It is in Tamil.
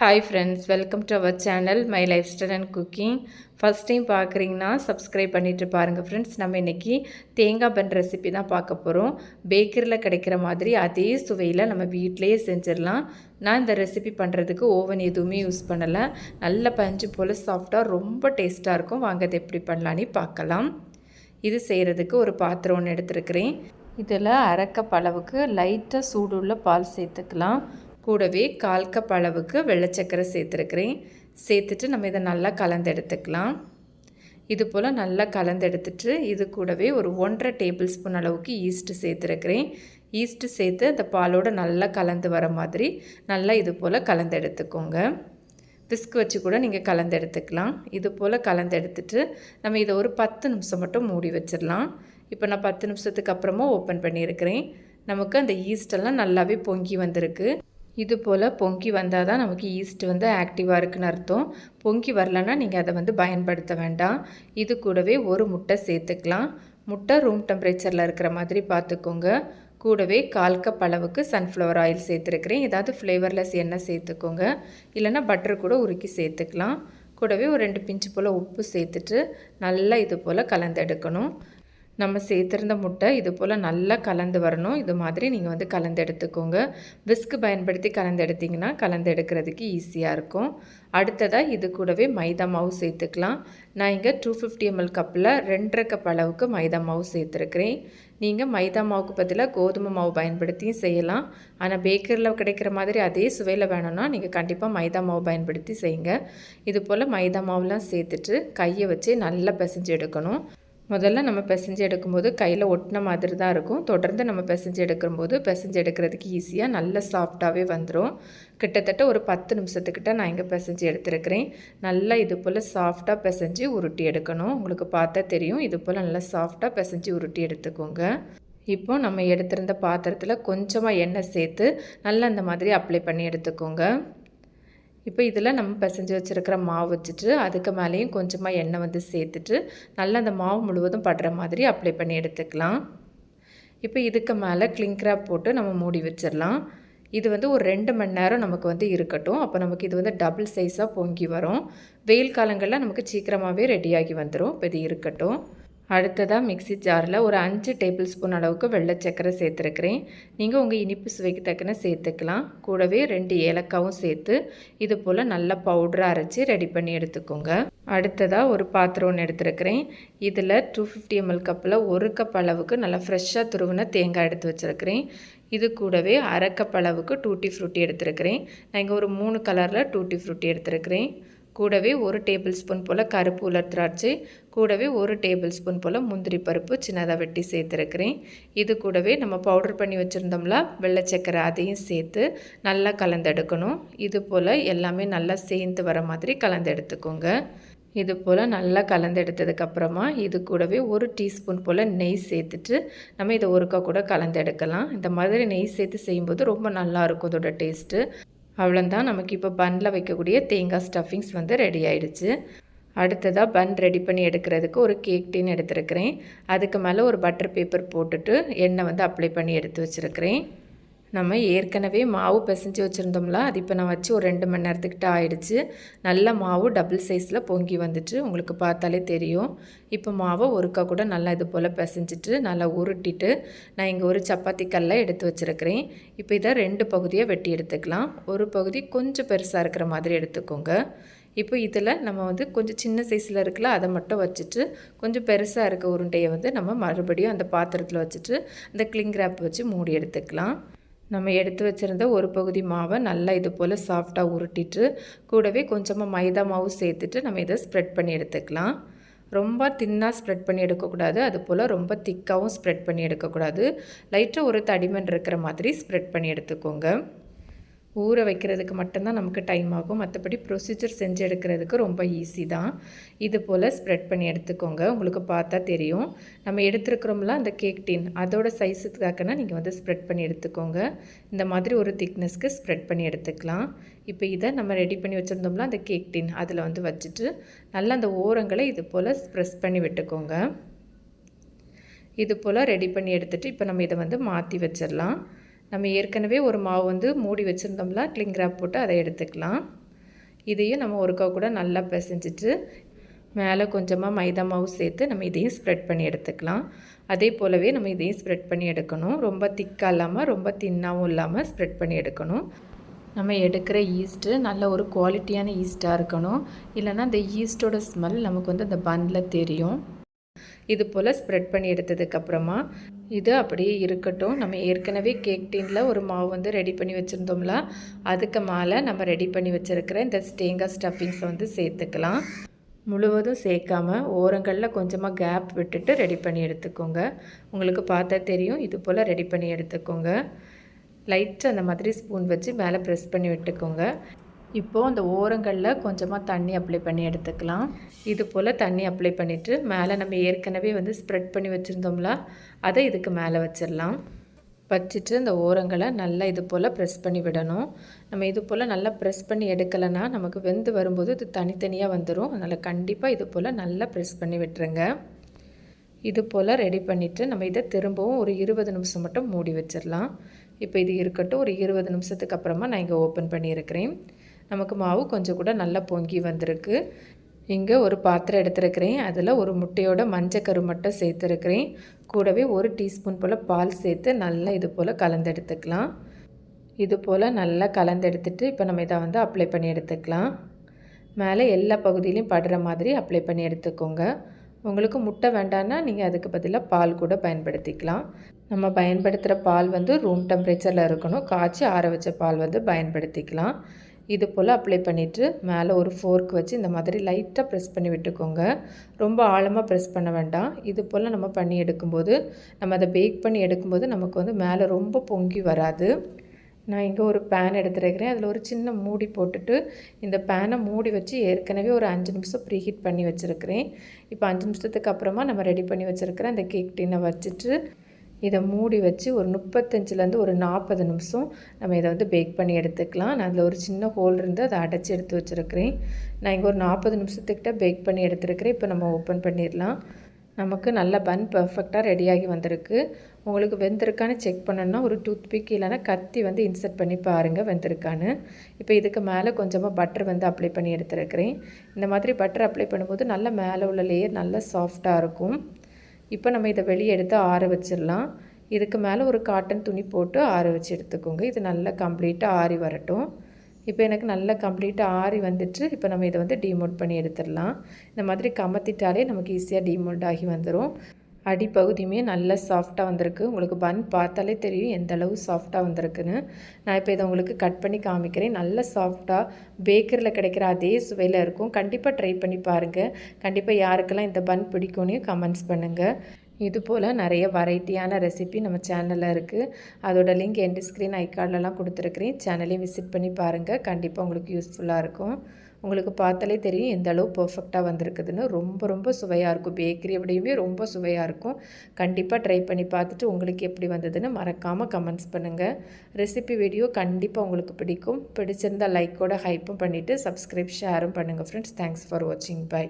Hi friends, welcome to our channel My Lifestyle and Cooking. First time பார்க்குறீங்கன்னா சப்ஸ்கிரைப் பண்ணிட்டு பாருங்கள் ஃப்ரெண்ட்ஸ். நம்ம இன்றைக்கி தேங்காய் பன் ரெசிபி தான் பார்க்க போகிறோம். பேக்கரியில் கிடைக்கிற மாதிரி அதே சுவையில் நம்ம வீட்டிலையே செஞ்சிடலாம். நான் இந்த ரெசிபி பண்ணுறதுக்கு ஓவன் எதுவுமே யூஸ் பண்ணலை. நல்ல பஞ்சு போல் சாஃப்டாக ரொம்ப டேஸ்ட்டாக இருக்கும். வாங்க அது எப்படி பண்ணலான்னு பார்க்கலாம். இது செய்கிறதுக்கு ஒரு பாத்திரம் ஒன்று எடுத்துருக்கிறேன். இதில் அரை கப் அளவுக்கு லைட்டாக சூடுள்ள பால் சேர்த்துக்கலாம். கூடவே 1/4 கப் அளவுக்கு வெள்ளை சர்க்கரை சேர்த்துருக்கிறேன். சேர்த்துட்டு நம்ம இதை நல்லா கலந்து எடுத்துக்கலாம். இது போல் நல்லா கலந்து எடுத்துட்டு இது கூடவே ஒரு 1.5 டேபிள் ஸ்பூன் அளவுக்கு ஈஸ்ட்டு சேர்த்துருக்கிறேன். ஈஸ்ட்டு சேர்த்து அந்த பாலோடு நல்லா கலந்து வர மாதிரி நல்லா இது போல் கலந்து எடுத்துக்கோங்க. விஸ்க் வச்சு கூட நீங்கள் கலந்து எடுத்துக்கலாம். இது போல் கலந்து எடுத்துட்டு நம்ம இதை ஒரு 10 நிமிஷம் மட்டும் மூடி வச்சிடலாம். இப்போ நான் 10 நிமிஷத்துக்கு அப்புறமா ஓப்பன் பண்ணியிருக்கிறேன். நமக்கு அந்த ஈஸ்டெல்லாம் நல்லாவே பொங்கி வந்திருக்கு. இது போல் பொங்கி வந்தால் தான் நமக்கு ஈஸ்ட் ஆக்டிவாக இருக்குன்னு அர்த்தம். பொங்கி வரலன்னா நீங்கள் அதை பயன்படுத்த வேண்டாம். இது கூடவே ஒரு முட்டை சேர்த்துக்கலாம். முட்டை ரூம் டெம்பரேச்சரில் இருக்கிற மாதிரி பார்த்துக்கோங்க. கூடவே 1/4 கப் அளவுக்கு சன்ஃப்ளவர் ஆயில் சேர்த்துருக்கிறேன். ஏதாவது ஃப்ளேவர்லெஸ் எண்ணெய் சேர்த்துக்கோங்க. இல்லைன்னா பட்டர் கூட உருக்கி சேர்த்துக்கலாம். கூடவே ஒரு 2 பிஞ்சு போல் உப்பு சேர்த்துட்டு நல்லா இது போல் கலந்து எடுக்கணும். நம்ம சேர்த்துருந்த முட்டை இது போல் நல்லா கலந்து வரணும். இது மாதிரி நீங்கள் கலந்து எடுத்துக்கோங்க. விஸ்க் பயன்படுத்தி கலந்து எடுத்திங்கன்னா கலந்து எடுக்கிறதுக்கு ஈஸியாக இருக்கும். அடுத்ததாக இது கூடவே மைதா மாவு சேர்த்துக்கலாம். நான் இங்கே 250 ml கப்பில் 2.5 கப் அளவுக்கு மைதா மாவு சேர்த்துருக்கிறேன். நீங்கள் மைதா மாவுக்கு பதிலாக கோதுமை மாவு பயன்படுத்தியும் செய்யலாம். ஆனால் பேக்கரியில் கிடைக்கிற மாதிரி அதே சுவையில் வேணும்னா நீங்கள் கண்டிப்பாக மைதா மாவு பயன்படுத்தி செய்யுங்க. இது போல் மைதா மாவுலாம் சேர்த்துட்டு கையை வச்சு நல்லா பிசைஞ்சு எடுக்கணும். முதல்ல நம்ம பிசைஞ்சு எடுக்கும்போது கையில் ஒட்டின மாதிரி தான் இருக்கும். தொடர்ந்து நம்ம பிசைஞ்சு எடுக்கிறதுக்கு ஈஸியாக நல்ல சாஃப்டாகவே வந்துடும். கிட்டத்தட்ட ஒரு 10 நிமிஷத்துக்கிட்ட நான் இங்கே பிசைஞ்சு எடுத்துருக்கிறேன். நல்லா இது போல் சாஃப்டாக பிசைஞ்சு உருட்டி எடுக்கணும். உங்களுக்கு பார்த்தா தெரியும். இது போல் நல்லா சாஃப்டாக பிசைஞ்சு உருட்டி எடுத்துக்கோங்க. இப்போ நம்ம எடுத்திருந்த பாத்திரத்தில் கொஞ்சமாக எண்ணெய் சேர்த்து நல்லா அந்த மாதிரி அப்ளை பண்ணி எடுத்துக்கோங்க. இப்போ இதில் நம்ம பிசைஞ்சு வச்சுருக்கிற மாவு வச்சுட்டு அதுக்கு மேலேயும் கொஞ்சமாக எண்ணெய் சேர்த்துட்டு நல்லா அந்த மாவு முழுவதும் படுற மாதிரி அப்ளை பண்ணி எடுத்துக்கலாம். இப்போ இதுக்கு மேலே கிளிங் ராப் போட்டு நம்ம மூடி வச்சிடலாம். இது ஒரு 2 மணி நேரம் நமக்கு இருக்கட்டும். அப்போ நமக்கு இது டபுள் சைஸாக பொங்கி வரும். வெயில் காலங்களில் நமக்கு சீக்கிரமாகவே ரெடியாகி வந்துடும். இப்போ இது இருக்கட்டும். அடுத்ததாக மிக்ஸி ஜாரில் ஒரு 5 டேபிள் ஸ்பூன் அளவுக்கு வெள்ளை சர்க்கரை சேர்த்துருக்கிறேன். நீங்கள் உங்கள் இனிப்பு சுவைக்கு தக்கன சேர்த்துக்கலாம். கூடவே 2 ஏலக்காவும் சேர்த்து இது போல் நல்லா பவுடராக அரைச்சி ரெடி பண்ணி எடுத்துக்கோங்க. அடுத்ததாக ஒரு பாத்திரம் ஒன்று எடுத்துருக்கிறேன். இதில் 250 ml கப்பில் 1 கப் அளவுக்கு நல்லா ஃப்ரெஷ்ஷாக துருவின தேங்காய் எடுத்து வச்சுருக்கிறேன். இது கூடவே அரை கப் அளவுக்கு டூட்டி ஃப்ரூட்டி எடுத்துருக்கிறேன். நான் இங்கே ஒரு 3 கலரில் டூட்டி ஃப்ரூட்டி எடுத்துருக்கிறேன். கூடவே 1 டேபிள் ஸ்பூன் போல் கருப்பு உலர் திராட்சை, கூடவே 1 டேபிள் ஸ்பூன் போல் முந்திரி பருப்பு சின்னதாக வெட்டி சேர்த்துருக்கிறேன். இது கூடவே நம்ம பவுடர் பண்ணி வச்சுருந்தோம்ல வெள்ளை சர்க்கரை, அதையும் சேர்த்து நல்லா கலந்தெடுக்கணும். இது போல் எல்லாமே நல்லா சேர்ந்து வர மாதிரி கலந்து எடுத்துக்கோங்க. இது போல் நல்லா கலந்து எடுத்ததுக்கப்புறமா இது கூடவே 1 டீஸ்பூன் போல் நெய் சேர்த்துட்டு நம்ம இதை ஒருக்கா கூட கலந்து எடுக்கலாம். இந்த மாதிரி நெய் சேர்த்து செய்யும்போது ரொம்ப நல்லாயிருக்கும் இதோட டேஸ்ட்டு. அவ்வளோதான், நமக்கு இப்போ பன்னில் வைக்கக்கூடிய தேங்காய் ஸ்டஃபிங்ஸ் ரெடி ஆகிடுச்சு. அடுத்ததாக பன் ரெடி பண்ணி எடுக்கிறதுக்கு ஒரு கேக் டின் எடுத்துருக்கிறேன். அதுக்கு மேலே ஒரு பட்டர் பேப்பர் போட்டுட்டு எண்ணெய் அப்ளை பண்ணி எடுத்து வச்சுருக்கிறேன். நம்ம ஏற்கனவே மாவு பிசைஞ்சு வச்சுருந்தோம்ல, அது இப்போ நான் வச்சு ஒரு 2 மணி நேரத்துக்கிட்ட ஆகிடுச்சு. நல்ல மாவு டபுள் சைஸில் பொங்கி வந்துட்டு உங்களுக்கு பார்த்தாலே தெரியும். இப்போ மாவை ஒருக்கா கூட நல்லா இது போல் பிசைஞ்சிட்டு நல்லா உருட்டிட்டு நான் இங்கே ஒரு சப்பாத்தி கல்லை எடுத்து வச்சுருக்கிறேன். இப்போ இதை 2 பகுதியாக வெட்டி எடுத்துக்கலாம். ஒரு பகுதி கொஞ்சம் பெருசாக இருக்கிற மாதிரி எடுத்துக்கோங்க. இப்போ இதில் நம்ம கொஞ்சம் சின்ன சைஸில் இருக்குல்ல, அதை மட்டும் வச்சுட்டு கொஞ்சம் பெருசாக இருக்க உருண்டையை நம்ம மறுபடியும் அந்த பாத்திரத்தில் வச்சுட்டு அந்த கிளிங் ராப் வச்சு மூடி எடுத்துக்கலாம். நம்ம எடுத்து வச்சுருந்த ஒரு பகுதி மாவை நல்லா இது போல் சாஃப்டாக உருட்டிட்டு கூடவே கொஞ்சமாக மைதா மாவு சேர்த்துட்டு நம்ம இதை ஸ்ப்ரெட் பண்ணி எடுத்துக்கலாம். ரொம்ப தின்னாக ஸ்ப்ரெட் பண்ணி எடுக்கக்கூடாது. அது போல் ரொம்ப திக்காகவும் ஸ்ப்ரெட் பண்ணி எடுக்கக்கூடாது. லைட்டாக ஒரு தடிமன் இருக்கிற மாதிரி ஸ்ப்ரெட் பண்ணி எடுத்துக்கோங்க. ஊற வைக்கிறதுக்கு மட்டும்தான் நமக்கு டைம் ஆகும். மற்றபடி ப்ரொசீஜர் செஞ்சு எடுக்கிறதுக்கு ரொம்ப ஈஸி தான். இது போல் ஸ்ப்ரெட் பண்ணி எடுத்துக்கோங்க. உங்களுக்கு பார்த்தா தெரியும். நம்ம எடுத்துருக்குறோம்ல அந்த கேக் டின், அதோட சைஸுக்காகனா நீங்கள் ஸ்ப்ரெட் பண்ணி எடுத்துக்கோங்க. இந்த மாதிரி ஒரு திக்னஸ்க்கு ஸ்ப்ரெட் பண்ணி எடுத்துக்கலாம். இப்போ இதை நம்ம ரெடி பண்ணி வச்சுருந்தோம்ல அந்த கேக் டின், அதில் வச்சுட்டு நல்லா அந்த ஓரங்களை இது போல் ப்ரெஸ் பண்ணி விட்டுக்கோங்க. இது போல் ரெடி பண்ணி எடுத்துகிட்டு இப்போ நம்ம இதை மாற்றி வச்சிடலாம். நம்ம ஏற்கனவே ஒரு மாவு மூடி வச்சுருந்தோம்ல கிளிங் ராப் போட்டு அதை எடுத்துக்கலாம். இதையும் நம்ம ஒருக்கா கூட நல்லா பிசைஞ்சிட்டு மேலே கொஞ்சமாக மைதா மாவு சேர்த்து நம்ம இதையும் ஸ்ப்ரெட் பண்ணி எடுத்துக்கலாம். அதே போலவே நம்ம இதையும் ஸ்ப்ரெட் பண்ணி எடுக்கணும். ரொம்ப திக்காக இல்லாமல் ரொம்ப தின்னாகவும் இல்லாமல் ஸ்ப்ரெட் பண்ணி எடுக்கணும். நம்ம எடுக்கிற ஈஸ்ட்டு நல்ல ஒரு குவாலிட்டியான ஈஸ்ட்டாக இருக்கணும். இல்லைனா அந்த ஈஸ்ட்டோட ஸ்மெல் நமக்கு அந்த பன்னில் தெரியும். இது போல் ஸ்ப்ரெட் பண்ணி எடுத்ததுக்கப்புறமா இது அப்படியே இருக்கட்டும். நம்ம ஏற்கனவே கேக் டீனில் ஒரு மாவு ரெடி பண்ணி வச்சுருந்தோம்ல, அதுக்கு மேலே நம்ம ரெடி பண்ணி வச்சுருக்கிற இந்த தேங்காய் ஸ்டஃபிங்ஸை சேர்த்துக்கலாம். முழுவதும் சேர்க்காம ஓரங்களில் கொஞ்சமாக கேப் விட்டுட்டு ரெடி பண்ணி எடுத்துக்கோங்க. உங்களுக்கு பார்த்தா தெரியும். இது போல் ரெடி பண்ணி எடுத்துக்கோங்க. லைட்டாக அந்த மாதிரி ஸ்பூன் வச்சு மேலே ப்ரெஸ் பண்ணி விட்டுக்கோங்க. இப்போது அந்த ஓரங்களில் கொஞ்சமாக தண்ணி அப்ளை பண்ணி எடுத்துக்கலாம். இது போல் தண்ணி அப்ளை பண்ணிவிட்டு மேலே நம்ம ஏற்கனவே ஸ்ப்ரெட் பண்ணி வச்சுருந்தோம்ல, அதை இதுக்கு மேலே வச்சிடலாம். வச்சுட்டு இந்த ஓரங்களை நல்லா இது போல் ப்ரெஸ் பண்ணி விடணும். நம்ம இது போல் நல்லா ப்ரெஸ் பண்ணி எடுக்கலைன்னா நமக்கு வெந்து வரும்போது இது தனித்தனியாக வந்துடும். அதனால் கண்டிப்பாக இது போல் நல்லா ப்ரெஸ் பண்ணி விட்டுருங்க. இது போல் ரெடி பண்ணிவிட்டு நம்ம இதை திரும்பவும் ஒரு 20 நிமிஷம் மட்டும் மூடி வச்சிடலாம். இப்போ இது இருக்கட்டும். ஒரு 20 நிமிஷத்துக்கு அப்புறமா நான் இங்கே ஓப்பன் பண்ணியிருக்கிறேன். நமக்கு மாவு கொஞ்சம் கூட நல்லா பொங்கி வந்திருக்கு. இங்கே ஒரு பாத்திரம் எடுத்துருக்கிறேன். அதில் ஒரு முட்டையோட மஞ்சக்கரு மட்டும் சேர்த்துருக்கிறேன். கூடவே 1 டீஸ்பூன் போல் பால் சேர்த்து நல்லா இது போல் கலந்தெடுத்துக்கலாம். இது போல் நல்லா கலந்தெடுத்துட்டு இப்போ நம்ம இதை அப்ளை பண்ணி எடுத்துக்கலாம். மேலே எல்லா பகுதியிலையும் படுற மாதிரி அப்ளை பண்ணி எடுத்துக்கோங்க. உங்களுக்கு முட்டை வேண்டான்னா நீங்கள் அதுக்கு பதிலாக பால் கூட பயன்படுத்திக்கலாம். நம்ம பயன்படுத்துகிற பால் ரூம் டெம்பரேச்சரில் இருக்கணும். காய்ச்சி ஆற வச்ச பால் பயன்படுத்திக்கலாம். இது போல் அப்ளை பண்ணிவிட்டு மேலே ஒரு ஃபோர்க் வச்சு இந்த மாதிரி லைட்டாக ப்ரெஸ் பண்ணி விட்டுக்கோங்க. ரொம்ப ஆழமாக ப்ரெஸ் பண்ண வேண்டாம். இது போல் நம்ம பண்ணி எடுக்கும்போது நம்ம அதை பேக் பண்ணி எடுக்கும்போது நமக்கு மேலே ரொம்ப பொங்கி வராது. நான் இங்கே ஒரு பேன் எடுத்துருக்கிறேன். அதில் ஒரு சின்ன மூடி போட்டுட்டு இந்த பேனை மூடி வச்சு ஏற்கனவே ஒரு 5 நிமிஷம் ப்ரீஹீட் பண்ணி வச்சுருக்கிறேன். இப்போ 5 நிமிஷத்துக்கு அப்புறமா நம்ம ரெடி பண்ணி வச்சுருக்கிற அந்த கேக் டின்னை வச்சுட்டு இதை மூடி வச்சு ஒரு 35லேருந்து ஒரு 40 நிமிஷம் நம்ம இதை பேக் பண்ணி எடுத்துக்கலாம். நான் அதில் ஒரு சின்ன ஹோல் இருந்து அதை அடைச்சி எடுத்து வச்சுருக்கிறேன். நான் இங்கே ஒரு 40 நிமிஷத்துக்கிட்ட பேக் பண்ணி எடுத்துருக்கிறேன். இப்போ நம்ம ஓப்பன் பண்ணிடலாம். நமக்கு நல்ல பன் பர்ஃபெக்டாக ரெடியாகி வந்திருக்கு. உங்களுக்கு வெந்திருக்கான்னு செக் பண்ணணுன்னா ஒரு டூத்பிக் இல்லைனா கத்தி இன்சர்ட் பண்ணி பாருங்கள் வெந்திருக்கான்னு. இப்போ இதுக்கு மேலே கொஞ்சமாக பட்டர் அப்ளை பண்ணி எடுத்துருக்கிறேன். இந்த மாதிரி பட்டர் அப்ளை பண்ணும்போது நல்லா மேலே உள்ள லேயர் நல்லா சாஃப்டாக இருக்கும். இப்போ நம்ம இதை வெளியே எடுத்து ஆற வச்சிடலாம். இதுக்கு மேலே ஒரு காட்டன் துணி போட்டு ஆற வச்சு எடுத்துக்கோங்க. இது நல்லா கம்ப்ளீட்டாக ஆறி வரட்டும். இப்போ எனக்கு நல்லா கம்ப்ளீட்டாக ஆறி வந்துட்டு இப்போ நம்ம இதை டீமோல்ட் பண்ணி எடுத்துடலாம். இந்த மாதிரி கமத்திட்டாலே நமக்கு ஈஸியாக டீமோல்ட் ஆகி வந்துடும். அடிப்பகுதியுமே நல்லா சாஃப்டாக வந்திருக்கு. உங்களுக்கு பன் பார்த்தாலே தெரியும் எந்த அளவு சாஃப்டாக வந்திருக்குன்னு. நான் இப்போ இதை உங்களுக்கு கட் பண்ணி காமிக்கிறேன். நல்ல சாஃப்டாக பேக்கரியில் கிடைக்கிற அதே சுவையில் இருக்கும். கண்டிப்பாக ட்ரை பண்ணி பாருங்கள். கண்டிப்பாக யாருக்கெல்லாம் இந்த பன் பிடிக்கும்னு கமெண்ட்ஸ் பண்ணுங்கள். இது போல் நிறைய வெரைட்டியான ரெசிபி நம்ம சேனலில் இருக்குது. அதோட லிங்க் எண்ட் ஸ்க்ரீன் ஐகார்ட்லலாம் கொடுத்துருக்குறேன். சேனலையும் விசிட் பண்ணி பாருங்கள். கண்டிப்பாக உங்களுக்கு யூஸ்ஃபுல்லாக இருக்கும். உங்களுக்கு பார்த்தாலே தெரியும் எந்த அளவு பர்ஃபெக்டாக வந்திருக்குதுன்னு. ரொம்ப ரொம்ப சுவையாக இருக்கும். பேக்கரி விடையுமே ரொம்ப சுவையாக இருக்கும். கண்டிப்பாக ட்ரை பண்ணி பார்த்துட்டு உங்களுக்கு எப்படி வந்ததுன்னு மறக்காமல் கமெண்ட்ஸ் பண்ணுங்கள். ரெசிபி வீடியோ கண்டிப்பாக உங்களுக்கு பிடிக்கும். பிடிச்சிருந்தால் லைக்கோட ஹைப்பும் பண்ணிவிட்டு சப்ஸ்கிரைப் ஷேரும் பண்ணுங்கள் ஃப்ரெண்ட்ஸ். தேங்க்ஸ் ஃபார் வாட்சிங். பை.